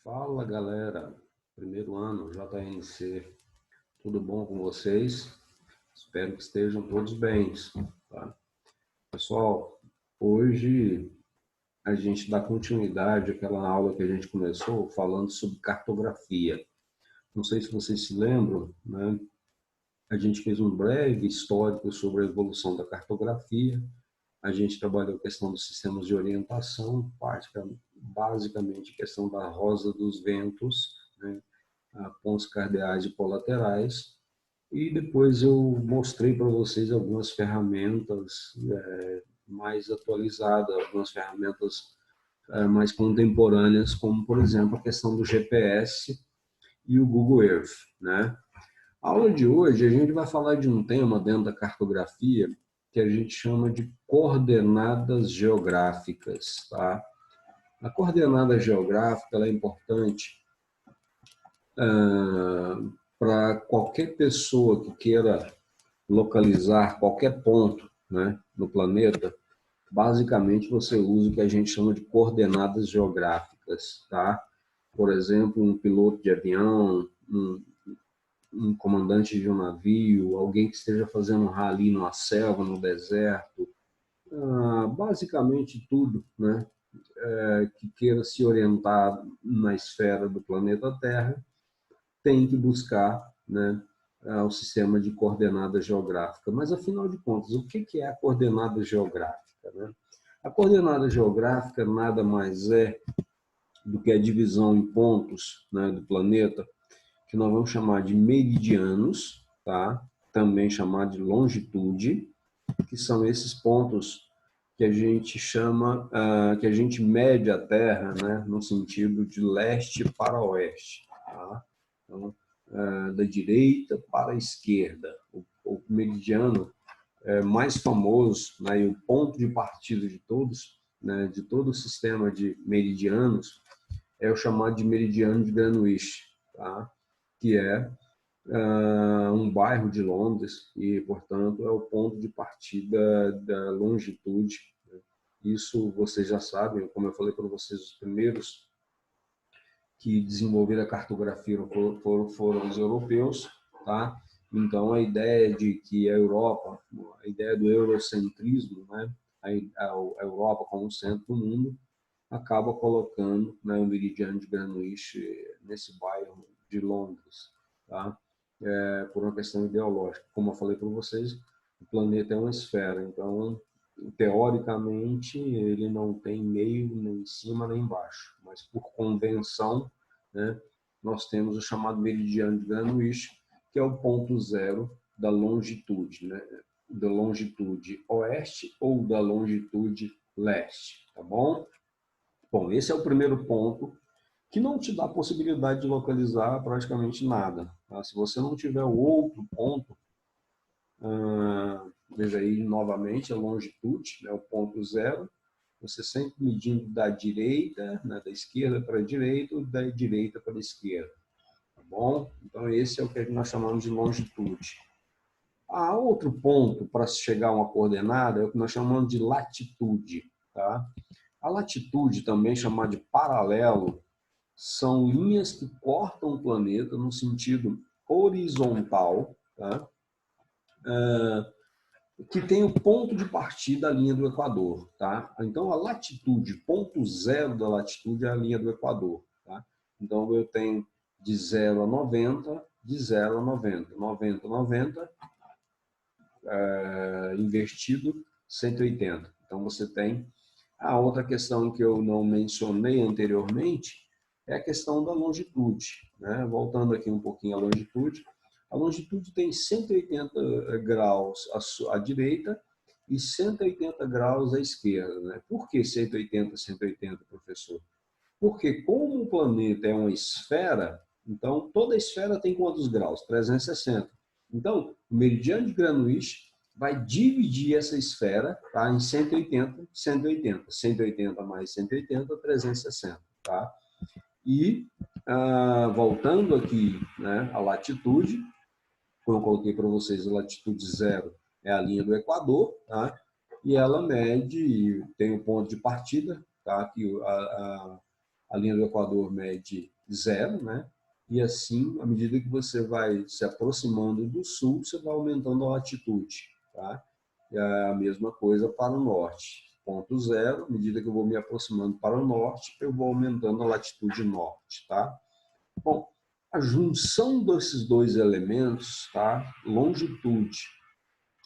Fala galera, primeiro ano, JNC, tudo bom com vocês? Espero que estejam todos bem, tá? Pessoal, hoje a gente dá continuidade àquela aula que a gente começou falando sobre cartografia. Não sei se vocês se lembram, né? A gente fez um breve histórico sobre a evolução da cartografia. A gente trabalhou a questão dos sistemas de orientação, basicamente a questão da rosa dos ventos, né? Pontos cardeais e colaterais. E depois eu mostrei para vocês algumas ferramentas mais atualizadas, algumas ferramentas mais contemporâneas, como, por exemplo, a questão do GPS e o Google Earth, né? A aula de hoje a gente vai falar de um tema dentro da cartografia que a gente chama de coordenadas geográficas, tá? A coordenada geográfica ela é importante para qualquer pessoa que queira localizar qualquer ponto, né, no planeta. Basicamente você usa o que a gente chama de coordenadas geográficas, tá? Por exemplo, um piloto de avião, um comandante de um navio, alguém que esteja fazendo um rally numa selva, no deserto, basicamente tudo, né, que queira se orientar na esfera do planeta Terra, tem que buscar, né, o sistema de coordenada geográfica. Mas, afinal de contas, o que é a coordenada geográfica, né? A coordenada geográfica nada mais é do que a divisão em pontos, né, do planeta, que nós vamos chamar de meridianos, tá? Também chamar de longitude, que são esses pontos que a gente chama, que a gente mede a Terra, né, no sentido de leste para oeste, tá? Então, da direita para a esquerda. O meridiano mais famoso, né, e o ponto de partida de todos, né, de todo o sistema de meridianos, é o chamado de meridiano de Greenwich, tá? Que é um bairro de Londres e, portanto, é o ponto de partida da longitude. Isso vocês já sabem, como eu falei para vocês, os primeiros que desenvolveram a cartografia foram os europeus, tá? Então, a ideia de que a Europa, a ideia do eurocentrismo, né? A Europa como centro do mundo, acaba colocando, né, o meridiano de Greenwich nesse bairro de Londres, tá? Por uma questão ideológica. Como eu falei para vocês, o planeta é uma esfera, então, teoricamente, ele não tem meio, nem em cima, nem embaixo, mas por convenção, né, nós temos o chamado meridiano de Greenwich, que é o ponto zero da longitude, né, da longitude oeste ou da longitude leste, tá bom? Bom, esse é o primeiro ponto, que não te dá a possibilidade de localizar praticamente nada, tá? Se você não tiver o outro ponto, veja aí novamente a longitude, né, o ponto zero, você sempre medindo da direita, né, da esquerda para a direita, ou da direita para a esquerda, tá bom? Então esse é o que nós chamamos de longitude. Outro ponto para se chegar a uma coordenada é o que nós chamamos de latitude, tá? A latitude, também chamada de paralelo, são linhas que cortam o planeta no sentido horizontal, tá? Que tem o ponto de partida, a linha do Equador. Tá? Então, a latitude, ponto zero da latitude é a linha do Equador. Tá? Então, eu tenho de 0 a 90, de 0 a 90, 90 a 90, invertido 180. Então, você tem a outra questão que eu não mencionei anteriormente, é a questão da longitude, né? Voltando aqui um pouquinho à longitude, a longitude tem 180 graus à direita e 180 graus à esquerda, né? Por que 180, 180, professor? Porque como o planeta é uma esfera, então toda esfera tem quantos graus? 360. Então, o meridiano de Greenwich vai dividir essa esfera, tá, em 180, 180. 180 mais 180, 360. Tá? E, voltando aqui, né, a latitude, como eu coloquei para vocês, a latitude zero é a linha do Equador, tá? E ela mede, tem um ponto de partida, tá? Que a linha do Equador mede zero, né? E assim, à medida que você vai se aproximando do sul, você vai aumentando a latitude, tá? E a mesma coisa para o norte. Ponto zero, à medida que eu vou me aproximando para o norte, eu vou aumentando a latitude norte, tá? Bom, a junção desses dois elementos, tá? Longitude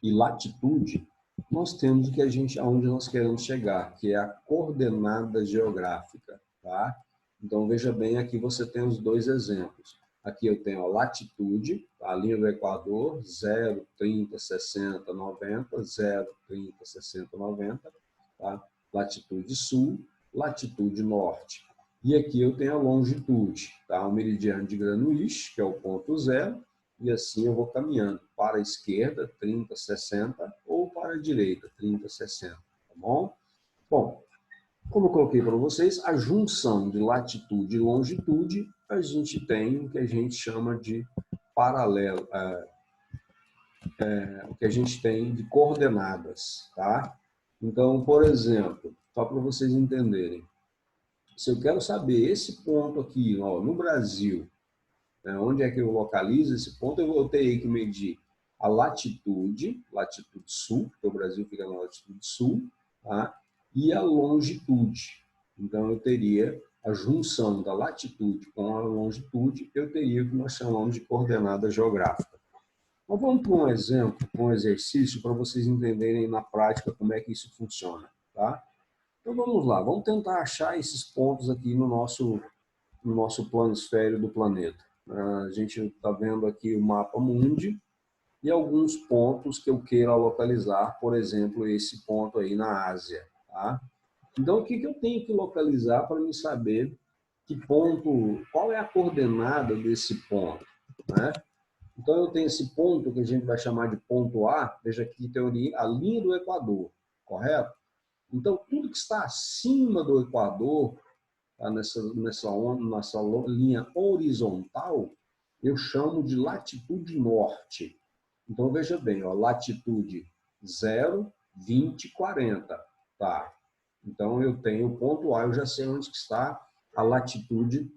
e latitude, nós temos que aonde nós queremos chegar, que é a coordenada geográfica, tá? Então veja bem, aqui você tem os dois exemplos. Aqui eu tenho a latitude, a linha do Equador, 0, 30, 60, 90, 0, 30, 60, 90, tá? Latitude sul, latitude norte. E aqui eu tenho a longitude, tá? O meridiano de Greenwich, que é o ponto zero, e assim eu vou caminhando para a esquerda, 30, 60, ou para a direita, 30, 60, tá bom? Bom, como eu coloquei para vocês, a junção de latitude e longitude, a gente tem o que a gente chama de paralelo, o que a gente tem de coordenadas, tá? Então, por exemplo, só para vocês entenderem, se eu quero saber esse ponto aqui, ó, no Brasil, onde é que eu localizo esse ponto, eu teria que medir a latitude sul, porque o Brasil fica na latitude sul, tá? E a longitude. Então, eu teria a junção da latitude com a longitude, eu teria o que nós chamamos de coordenada geográfica. Então, vamos para um exemplo, um exercício, para vocês entenderem na prática como é que isso funciona, tá? Então, vamos lá, vamos tentar achar esses pontos aqui no nosso planisfério do planeta. A gente está vendo aqui o mapa mundi e alguns pontos que eu queira localizar, por exemplo, esse ponto aí na Ásia. Tá? Então, o que eu tenho que localizar para me saber que ponto, qual é a coordenada desse ponto? Né? Então, eu tenho esse ponto que a gente vai chamar de ponto A, veja aqui teoria, a linha do Equador, correto? Então, tudo que está acima do Equador, tá? nessa linha horizontal, eu chamo de latitude norte. Então, veja bem, ó, latitude 0, 20, 40. Tá? Então, eu tenho o ponto A, eu já sei onde está a latitude,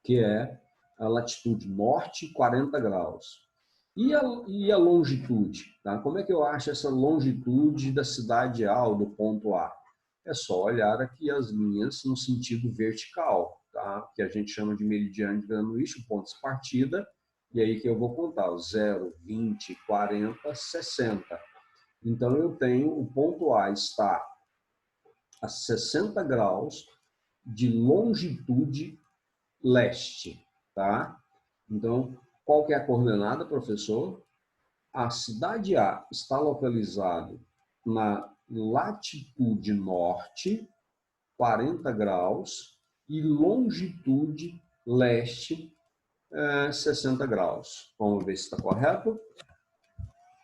que é a latitude norte, 40 graus. E a longitude? Tá? Como é que eu acho essa longitude da cidade A, do ponto A? É só olhar aqui as linhas no sentido vertical, tá? Que a gente chama de meridiano de Greenwich, pontos de partida, e aí que eu vou contar, 0, 20, 40, 60. Então, eu tenho o ponto A está a 60 graus de longitude leste, tá? Então, qual que é a coordenada, professor? A cidade A está localizada na latitude norte, 40 graus, e longitude leste, 60 graus. Vamos ver se está correto.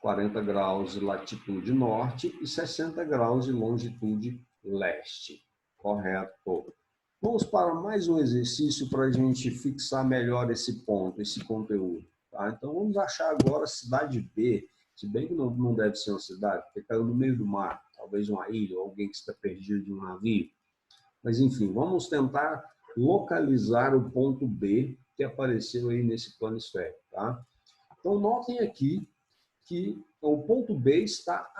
40 graus de latitude norte e 60 graus de longitude leste. Correto. Vamos para mais um exercício para a gente fixar melhor esse ponto, esse conteúdo. Tá? Então, vamos achar agora a cidade B, se bem que não deve ser uma cidade, porque caiu no meio do mar, talvez uma ilha, ou alguém que está perdido de um navio. Mas, enfim, vamos tentar localizar o ponto B que apareceu aí nesse planisfério. Tá? Então, notem aqui que o ponto B está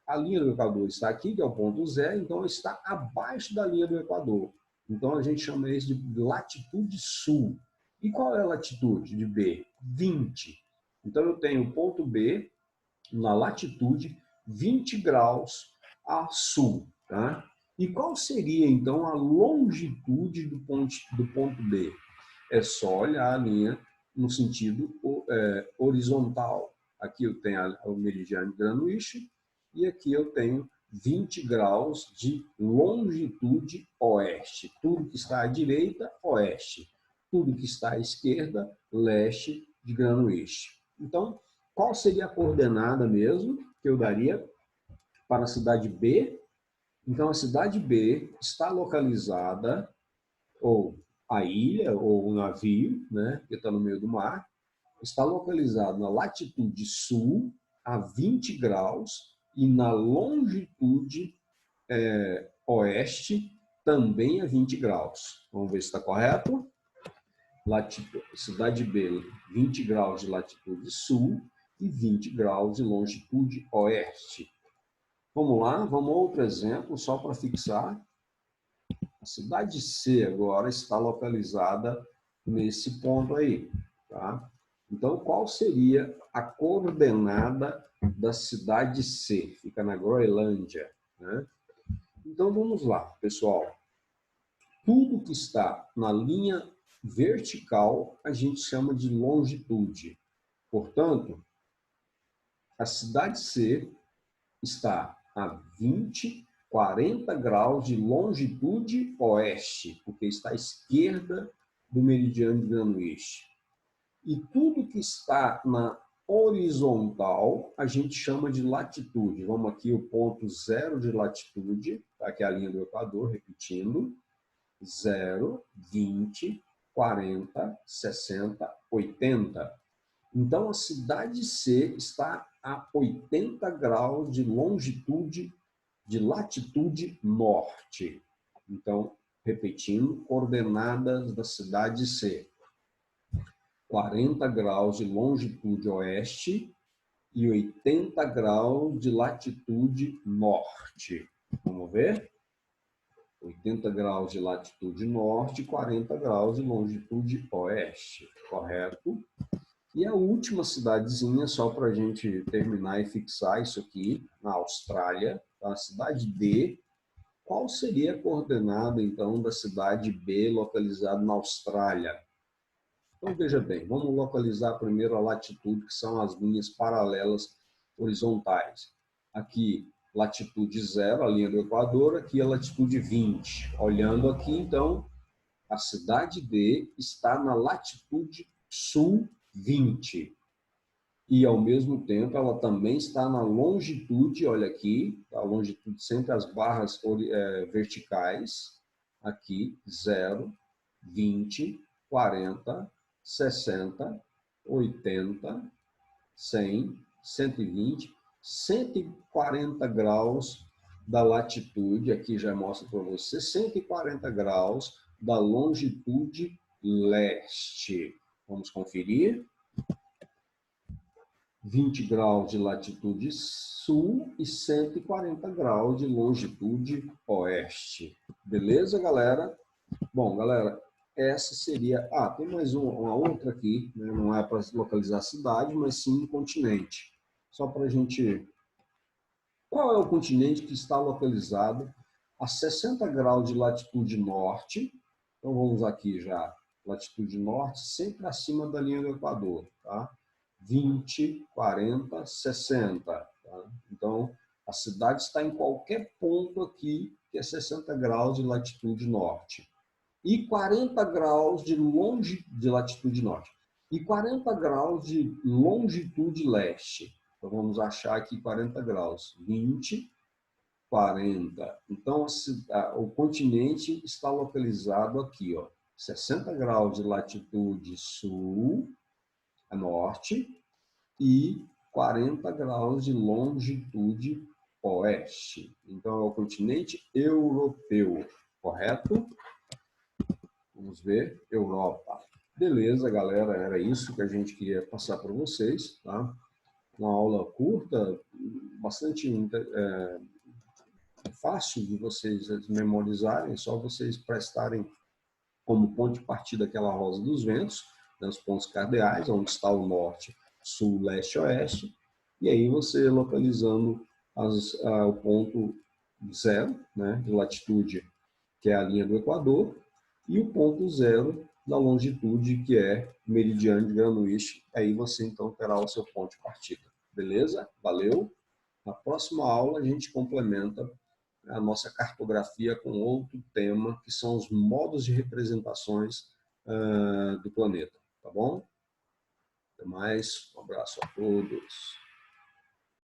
a linha do Equador está aqui, que é o ponto zero, então está abaixo da linha do Equador. Então a gente chama isso de latitude sul. E qual é a latitude de B? 20. Então eu tenho o ponto B na latitude 20 graus a sul. Tá? E qual seria então a longitude do ponto B? É só olhar a linha no sentido horizontal. Aqui eu tenho o meridiano de Greenwich e aqui eu tenho 20 graus de longitude oeste. Tudo que está à direita, oeste. Tudo que está à esquerda, leste de Greenwich. Então, qual seria a coordenada mesmo que eu daria para a cidade B? Então, a cidade B está localizada, ou a ilha, ou o navio, né, que está no meio do mar, está localizado na latitude sul, a 20 graus, e na longitude oeste, também a 20 graus. Vamos ver se está correto. cidade B, 20 graus de latitude sul e 20 graus de longitude oeste. Vamos lá, vamos a outro exemplo, só para fixar. A cidade C agora está localizada nesse ponto aí, tá? Então, qual seria a coordenada da cidade C? Fica na Groenlândia, né? Então, vamos lá, pessoal. Tudo que está na linha vertical, a gente chama de longitude. Portanto, a cidade C está a 20, 40 graus de longitude oeste, porque está à esquerda do meridiano de Greenwich. E tudo que está na horizontal, a gente chama de latitude. Vamos aqui o ponto zero de latitude, tá? Que é a linha do Equador, repetindo. 0, 20, 40, 60, 80. Então, a cidade C está a 80 graus de longitude, de latitude norte. Então, repetindo, coordenadas da cidade C. 40 graus de longitude oeste e 80 graus de latitude norte. Vamos ver? 80 graus de latitude norte e 40 graus de longitude oeste, correto? E a última cidadezinha, só para a gente terminar e fixar isso aqui, na Austrália, a cidade D. Qual seria a coordenada, então, da cidade B localizada na Austrália? Então, veja bem, vamos localizar primeiro a latitude, que são as linhas paralelas horizontais. Aqui, latitude 0, a linha do Equador, aqui a latitude 20. Olhando aqui, então, a cidade D está na latitude sul 20. E, ao mesmo tempo, ela também está na longitude, olha aqui, a longitude sempre as barras verticais, aqui, 0, 20, 40, 60, 80, 100, 120, 140 graus da latitude, aqui já mostra para você, 140 graus da longitude leste. Vamos conferir. 20 graus de latitude sul e 140 graus de longitude oeste. Beleza, galera? Bom, galera, essa seria... Ah, tem mais uma outra aqui, né? Não é para localizar a cidade, mas sim o continente. Só para a gente... Qual é o continente que está localizado a 60 graus de latitude norte? Então, vamos aqui já. Latitude norte, sempre acima da linha do Equador, tá? 20, 40, 60. Tá? Então, a cidade está em qualquer ponto aqui que é 60 graus de latitude norte. E 40 graus de latitude norte. E 40 graus de longitude leste. Então, vamos achar aqui 40 graus. 20, 40. Então, o continente está localizado aqui, ó. 60 graus de latitude sul, a norte, e 40 graus de longitude oeste. Então, é o continente europeu, correto? Vamos ver, Europa. Beleza, galera, era isso que a gente queria passar para vocês, tá? Uma aula curta, bastante fácil de vocês memorizarem, é só vocês prestarem como ponto de partida aquela rosa dos ventos, né, os pontos cardeais, onde está o norte, sul, leste, oeste, e aí você localizando o ponto zero, né, de latitude, que é a linha do Equador, e o ponto zero da longitude, que é o meridiano de Greenwich, aí você então terá o seu ponto de partida. Beleza? Valeu! Na próxima aula a gente complementa a nossa cartografia com outro tema, que são os modos de representações do planeta. Tá bom? Até mais. Um abraço a todos.